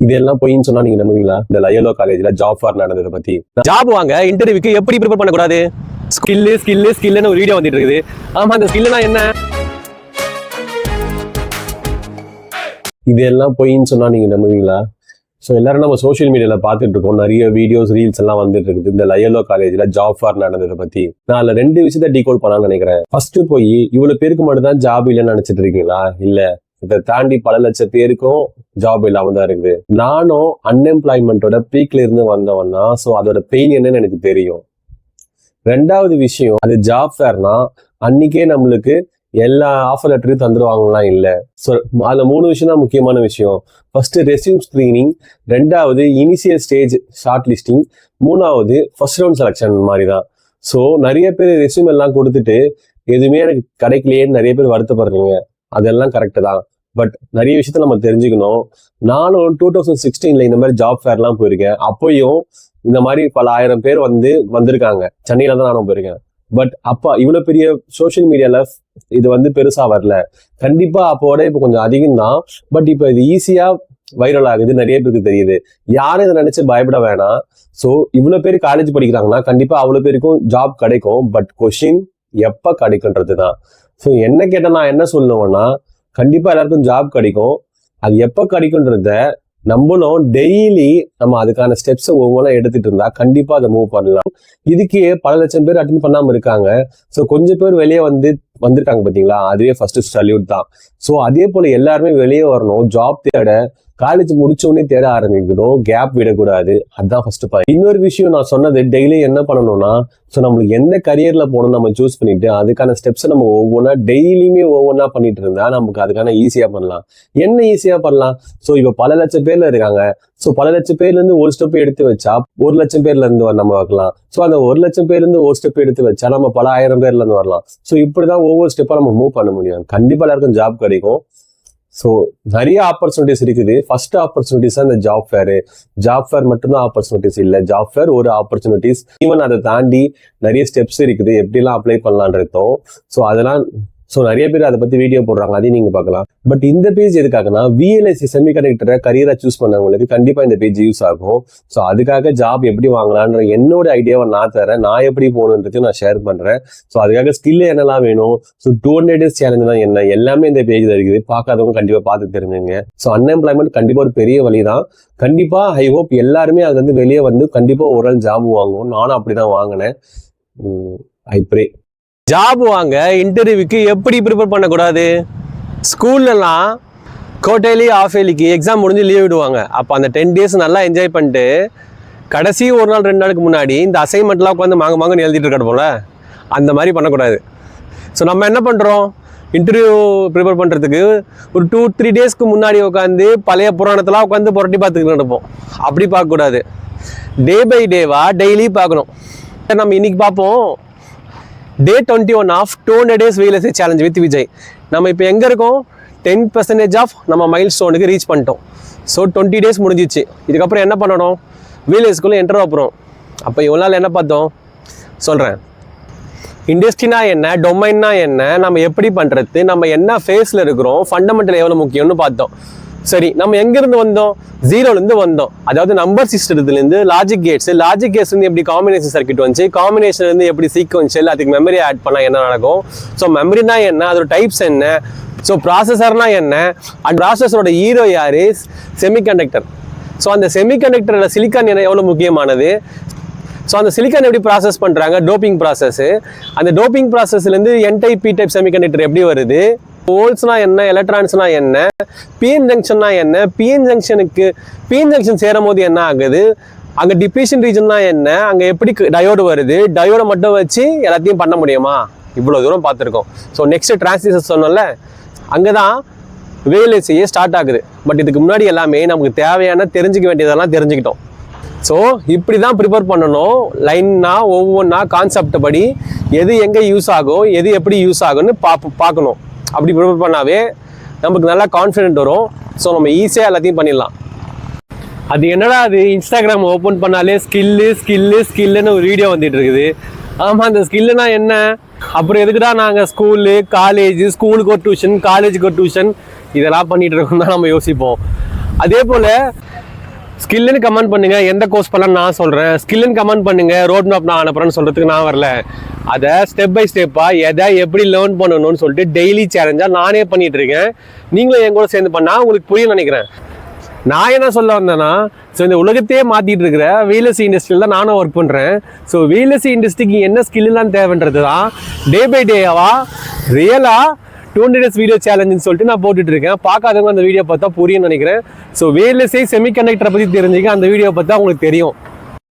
இதெல்லாம் போயின்னு சொன்னா நீங்க நம்புவீங்களா? இந்த லயோலா காலேஜ்ல ஜாப் ஃபேர் நடந்ததை பத்தி. ஜாப் வாங்க இன்டர்வியூக்கு எப்படி ப்ரிப்பேர் பண்ணக்கூடாது, ஸ்கில்லுன்னு ஒரு வீடியோ வந்துட்டு இருக்குது. ஆமா, அந்த ஸ்கில்லுனா என்ன? இதெல்லாம் போயின்னு சொன்னா நீங்க நம்புவீங்களா? ஸோ எல்லாரும் நம்ம சோஷியல் மீடியால பார்த்துட்டு இருக்கோம், நிறைய வீடியோஸ் ரீல்ஸ் எல்லாம் வந்துட்டு இருக்குது இந்த லயோலா காலேஜ்ல ஜாப் ஃபேர் நடந்ததை பத்தி. நான் அதுல 2 விஷயத்த டீகோட் பண்ணலாம்னு நினைக்கிறேன். ஃபர்ஸ்ட் போய் இவ்வளவு பேருக்கு மட்டும் தான் ஜாப் இல்லைன்னு நினைச்சிட்டு இருக்கீங்களா? இல்ல, இதை தாண்டி பல லட்சம் பேருக்கும் ஜாப் இல்லாம தான் இருக்குது. நானும் அன்எம்ப்ளாய்மெண்டோட பீக்ல இருந்து வந்தவன்னா, ஸோ அதோட பெயின் என்னன்னு எனக்கு தெரியும். 2வது விஷயம், அது ஜாப் ஃபேர்னா அன்னைக்கே நம்மளுக்கு எல்லா ஆஃபர் லெட்டரையும் தந்துடுவாங்கலாம் இல்லை. ஸோ அதில் 3 விஷயம் தான் முக்கியமான விஷயம். ஃபர்ஸ்ட் ரெஸ்யூம் ஸ்க்ரீனிங், 2வது இனிஷியல் ஸ்டேஜ் ஷார்ட் லிஸ்டிங், 3வது ஃபர்ஸ்ட் ரவுண்ட் செலெக்ஷன் மாதிரி தான். ஸோ நிறைய பேர் ரெஸ்யூம் எல்லாம் கொடுத்துட்டு எதுவுமே எனக்கு கிடைக்கலையேன்னு நிறைய பேர் வருத்தப்படுறீங்க. அதெல்லாம் கரெக்டு தான். பட் நிறைய விஷயத்த நம்ம தெரிஞ்சுக்கணும். நானும் 2016 இந்த மாதிரி ஜாப் ஃபேர்லாம் போயிருக்கேன். அப்போயும் இந்த மாதிரி பல ஆயிரம் பேர் வந்திருக்காங்க. சென்னையில தான் நானும் போயிருக்கேன். பட் அப்போ இவ்வளவு பெரிய சோசியல் மீடியால இது பெருசா வரல. கண்டிப்பா அப்போட இப்போ கொஞ்சம் அதிகம் தான். பட் இப்போ இது ஈஸியா வைரல் ஆகுது, நிறைய பேருக்கு தெரியுது. யாரும் இதை நினைச்சு பயப்பட வேணாம். ஸோ இவ்வளவு பேர் காலேஜ் படிக்கிறாங்கன்னா கண்டிப்பா அவ்வளவு பேருக்கும் ஜாப் கிடைக்கும். பட் கொஸ்டின் எப்ப கிடைக்கும்ன்றது தான். ஸோ என்ன கேட்ட நான் என்ன சொல்லுவேன்னா, கண்டிப்பா எல்லாருக்கும் ஜாப் கிடைக்கும். அது எப்ப கிடைக்கும்ன்றத நம்மளும் டெய்லி நம்ம அதுக்கான ஸ்டெப்ஸை ஒவ்வொன்றா எடுத்துட்டு இருந்தா கண்டிப்பா அதை மூவ் பண்ணலாம். இதுக்கே பல லட்சம் பேர் அட்டென்ட் பண்ணாம இருக்காங்க. ஸோ கொஞ்சம் பேர் வெளியே வந்திருக்காங்க பார்த்தீங்களா, அதுவே ஃபர்ஸ்ட் சல்யூட் தான். ஸோ அதே போல எல்லாருமே வெளியே வரணும். ஜாப் தேட காலேஜ் முடிச்சோடனே தேட ஆரம்பிக்கணும். கேப் விடக்கூடாது. அதுதான் ஃபர்ஸ்ட் பாயிண்ட். இன்னொரு விஷயம் நான் சொன்னது, டெய்லி என்ன பண்ணணும்னா, ஸோ நம்மளுக்கு எந்த கரியர்ல போகணும் நம்ம சூஸ் பண்ணிட்டு அதுக்கான ஸ்டெப்ஸை நம்ம டெய்லியுமே ஒவ்வொன்றா பண்ணிட்டு இருந்தா நமக்கு அதுக்கான ஈஸியா பண்ணலாம். என்ன ஈஸியா பண்ணலாம்? ஸோ இப்போ பல லட்சம் பேர்ல இருக்காங்க. ஸோ பல லட்சம் பேர்ல இருந்து ஒரு ஸ்டெப் எடுத்து வச்சா 1 லட்சம் பேர்ல இருந்து நம்ம வைக்கலாம். ஸோ அந்த 1 லட்சம் பேர்ல இருந்து ஒரு ஸ்டெப் எடுத்து வச்சா நம்ம பல ஆயிரம் பேர்ல இருந்து வரலாம். ஸோ இப்படிதான் ஒவ்வொரு ஸ்டெப்பா நம்ம மூவ் பண்ண முடியும். கண்டிப்பா எல்லாருக்கும் ஜாப் கிடைக்கும். ஸோ நிறைய ஆப்பர்ச்சுனிட்டிஸ் இருக்குது. ஃபர்ஸ்ட் ஆப்பர்ச்சுனிட்டிஸ் தான் இந்த ஜாப் ஃபேர். ஜாப் ஃபேர் மட்டும்தான் ஆப்பர்ச்சுனிட்டிஸ் இல்லை, ஜாப் ஃபேர் ஒரு ஆப்பர்ச்சுனிட்டிஸ். ஈவன் அதை தாண்டி நிறைய ஸ்டெப்ஸ் இருக்குது எப்படிலாம் அப்ளை பண்ணலான்றதும். ஸோ அதெல்லாம் நிறைய பேர் அதை பத்தி வீடியோ போடுறாங்க, அதையும் நீங்க பார்க்கலாம். பட் இந்த பேஜ் எதுக்காகனா, VLSI செமிகண்டக்டரை கரியரா சூஸ் பண்ணவங்களுக்கு கண்டிப்பா இந்த பேஜ் யூஸ் ஆகும். ஸோ அதுக்காக ஜாப் எப்படி வாங்கலான்ற என்னோட ஐடியாவை நான் தரேன். நான் எப்படி போகணுன்றதையும் நான் ஷேர் பண்றேன். ஸோ அதுக்காக ஸ்கில் என்னெல்லாம் வேணும், ஸோ 200 days சேலஞ்ச் தான் என்ன, எல்லாமே இந்த பேஜ்ல இருக்குது. பார்க்காதவங்க கண்டிப்பா பார்த்து தெரிஞ்சுங்க. ஸோ அன்எம்ப்ளாய்மெண்ட் கண்டிப்பா ஒரு பெரிய வழி தான். கண்டிப்பா ஐ ஹோப் எல்லாருமே அதுல இருந்து வெளியே கண்டிப்பா ஒரு நாள் ஜாப் வாங்குவோம். நானும் அப்படிதான் வாங்கினேன். I pray. ஜாப் வாங்க இன்டர்வியூக்கு எப்படி ப்ரிப்பேர் பண்ணக்கூடாது? ஸ்கூல்லலாம் குவார்டர்லி ஆஃப் இயர்லிக்கு எக்ஸாம் முடிஞ்சு லீவ் விடுவாங்க. அப்போ அந்த 10 days நல்லா என்ஜாய் பண்ணிட்டு கடைசி 1 நாள் 2 நாளுக்கு முன்னாடி இந்த அசைன்மெண்ட்லாம் உட்காந்து மாங்கன்னு எழுதிட்டு இருக்க போல, அந்த மாதிரி பண்ணக்கூடாது. ஸோ நம்ம என்ன பண்ணுறோம், இன்டர்வியூ ப்ரிப்பேர் பண்ணுறதுக்கு ஒரு 2-3 daysக்கு முன்னாடி உட்காந்து பழைய புராணத்தெல்லாம் உட்காந்து புரட்டி பார்த்துக்கிட்டு நடப்போம். அப்படி பார்க்கக்கூடாது. டே பை டேவா டெய்லி பார்க்கணும். நம்ம இன்னைக்கு பார்ப்போம் Day 21 of 200 days VLSI challenge with Vijay. நம்ம இப்போ எங்கே இருக்கோம்? 10% ஆஃப் நம்ம மைல் ஸ்டோனுக்கு ரீச் பண்ணிட்டோம். ஸோ 20 days முடிஞ்சிச்சு. இதுக்கப்புறம் என்ன பண்ணணும்? VLSIக்குள்ளே என்டர் ஆகிறோம். அப்போ இவ்வளோ நாள் என்ன பார்த்தோம் சொல்கிறேன். இண்டஸ்ட்ரினா என்ன, டொமைன்னா என்ன, நம்ம எப்படி பண்ணுறது, நம்ம என்ன ஃபேஸில் இருக்கிறோம், ஃபண்டமெண்டல் எவ்வளோ முக்கியம்னு பார்த்தோம். சரி, நம்ம எங்கேருந்து வந்தோம்? 0லேருந்து வந்தோம். அதாவது நம்பர் சிஸ்டத்துலேருந்து லாஜிக் கேட்ஸ்லேருந்து எப்படி காம்பினேஷன் சர்க்கியூட் வந்துச்சு, காம்பினேஷன்லேருந்து எப்படி சீக்வன்ஷியல், அதுக்கு மெமரி ஆட் பண்ணால் என்ன நடக்கும், ஸோ மெமரினா என்ன, அதோட டைப்ஸ் என்ன, ஸோ ப்ராசஸர்னா என்ன, அந்த ப்ராசஸரோட ஹீரோ யாரு, செமிகண்டக்டர். ஸோ அந்த செமிகண்டக்டரோட சிலிக்கான் என்ன எவ்வளோ முக்கியமானது, ஸோ அந்த சிலிக்கான் எப்படி ப்ராசஸ் பண்ணுறாங்க, டோப்பிங் ப்ராசஸ். அந்த டோப்பிங் ப்ராசஸ்லேருந்து N type P type semiconductor எப்படி வருது, ஹோல்ஸ்னா என்ன, எலக்ட்ரான்ஸ்னா என்ன, பிஎன் ஜங்ஷன்னா என்ன, பிஎன் ஜங்ஷன் சேரும் போது என்ன ஆகுது, அங்கே டிப்ளீஷன் ரீஜன்னா என்ன, அங்கே எப்படி டயோடு வருது, டயோடை மட்டும் வச்சு எல்லாத்தையும் பண்ண முடியுமா, இவ்வளோ தூரம் பார்த்துருக்கோம். ஸோ நெக்ஸ்ட் டிரான்சிஸ்டர் சொன்னோம்ல, அங்கே தான் VLSI ஸ்டார்ட் ஆகுது. பட் இதுக்கு முன்னாடி எல்லாமே நமக்கு தேவையான தெரிஞ்சுக்க வேண்டியதெல்லாம் தெரிஞ்சுக்கிட்டோம். ஸோ இப்படி தான் ப்ரிப்பேர் பண்ணணும். லைன்னா ஒவ்வொன்றா கான்செப்ட் படி எது எங்கே யூஸ் ஆகும், எது எப்படி யூஸ் ஆகும்னு பார்க்கணும். அப்படி ப்ரிப்பேர் பண்ணாவே நமக்கு நல்லா கான்ஃபிடென்ட் வரும். ஸோ நம்ம ஈஸியாக எல்லாத்தையும் பண்ணிடலாம். அது என்னடா அது, இன்ஸ்டாகிராம் ஓப்பன் பண்ணாலே ஸ்கில்லுன்னு ஒரு வீடியோ வந்துட்டு இருக்குது. ஆமாம், அந்த ஸ்கில்லுனா என்ன, அப்புறம் எதுக்குடா நாங்கள் ஸ்கூலுக்கு ஒரு டியூஷன், காலேஜுக்கு ஒரு டியூஷன் இதெல்லாம் பண்ணிட்டு இருக்கோம் தான் நம்ம யோசிப்போம். அதே போல் ஸ்கில்லுன்னு கமெண்ட் பண்ணுங்க, எந்த கோர்ஸ் பண்ணலாம் நான் சொல்றேன். ஸ்கில்லுன்னு கமெண்ட் பண்ணுங்க, ரோட் மேப் நான் அனுப்புறேன்னு சொல்றதுக்கு நான் வரல. அதை ஸ்டெப் பை ஸ்டெப்பா எதை எப்படி லேர்ன் பண்ணணும்னு சொல்லிட்டு டெய்லி சேலஞ்சா நானே பண்ணிட்டு இருக்கேன். நீங்களும் என் கூட சேர்ந்து பண்ணா உங்களுக்கு புரியும் நினைக்கிறேன். நான் என்ன சொல்ல வந்தேன்னா, ஸோ இந்த உலகத்தையே மாற்றிட்டு இருக்கிற VLSI இண்டஸ்ட்ரியில் தான் நானும் ஒர்க் பண்ணுறேன். ஸோ VLSI இண்டஸ்ட்ரிக்கு என்ன ஸ்கில்லாம் தேவைன்றது தான் டே பை டேவா ரியலாக 20 days வீடியோ சேலஞ்சுன்னு சொல்லிட்டு நான் போட்டுட்டு இருக்கேன். பார்க்காதவங்க அந்த வீடியோ பார்த்தா புரியும்னு நினைக்கிறேன். ஸோ VLSI செமிகண்டக்டரை பற்றி தெரிஞ்சுக்க அந்த வீடியோ பார்த்தா உங்களுக்கு தெரியும்.